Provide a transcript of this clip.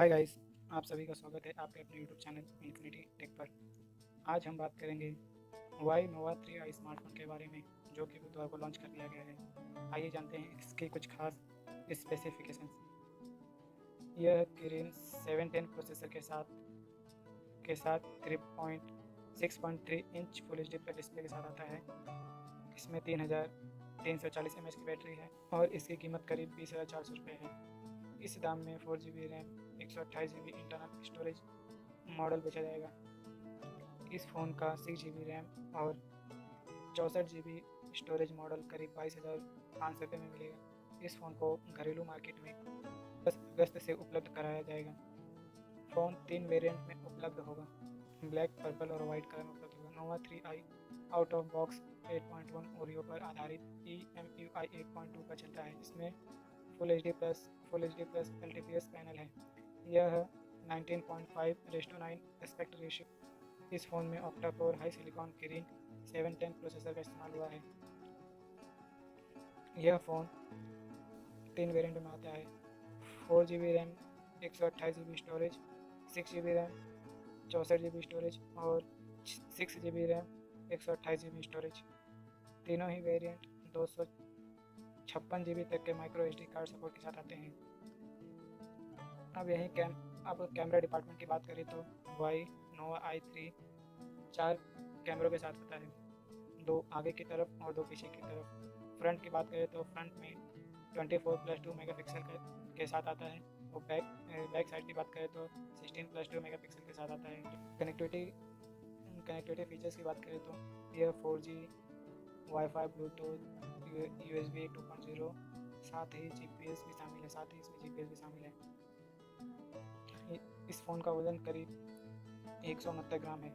Hi guys, आप सभी का स्वागत है आपके अपने यूट्यूब चैनल इन्फिनिटी टेक पर। आज हम बात करेंगे Huawei Nova 3i स्मार्टफोन के बारे में, जो कि बुधवार को लॉन्च कर दिया गया है। आइए जानते हैं इसके कुछ खास स्पेसिफिकेशंस। यह Kirin 710 प्रोसेसर के साथ 3.6.3 inch full H D plus display के साथ आता है। इसमें 3340 mAh की बैटरी है और इसकी कीमत करीब 20,400 रुपये है। इस दाम में 4GB RAM 128GB internal storage model बेचा जाएगा। इस फ़ोन का 6GB रैम और 64GB स्टोरेज मॉडल करीब 22,500 रुपये में मिलेगा। इस फ़ोन को घरेलू मार्केट में 10 अगस्त से उपलब्ध कराया जाएगा। फ़ोन 3 वेरिएंट में उपलब्ध होगा, ब्लैक, पर्पल और वाइट कलर में उपलब्ध होगा। नोवा 3i out of box 8.1 Oreo पर आधारित EMUI 8.2 पर चलता है। इसमें full H D plus LTPS panel है। यह 19.5:9 एस्पेक्ट रेशियो। इस फ़ोन में octa core high silicon Kirin 710 processor का इस्तेमाल हुआ है। यह फ़ोन 3 वेरिएंट में आता है। 4GB RAM 128GB storage, 6GB RAM 64GB storage और 6GB रैम 128GB स्टोरेज। तीनों ही वेरिएंट 256GB तक के माइक्रो SD कार्ड सपोर्ट के साथ आते हैं। अब कैमरा डिपार्टमेंट की बात करें तो Huawei Nova i3 4 कैमरों के साथ आता है, 2 आगे की तरफ और 2 पीछे की तरफ। फ्रंट की बात करें तो फ्रंट में 24+2 मेगापिक्सल के साथ आता है और बैक साइड की बात करें तो 16+2 मेगापिक्सल के साथ आता है। कनेक्टिविटी फीचर्स की बात करें तो यह 4G वाईफाई, ब्लूटूथ, USB 2.0, साथ ही GPS भी शामिल है। इस फ़ोन का वज़न करीब 169 ग्राम है।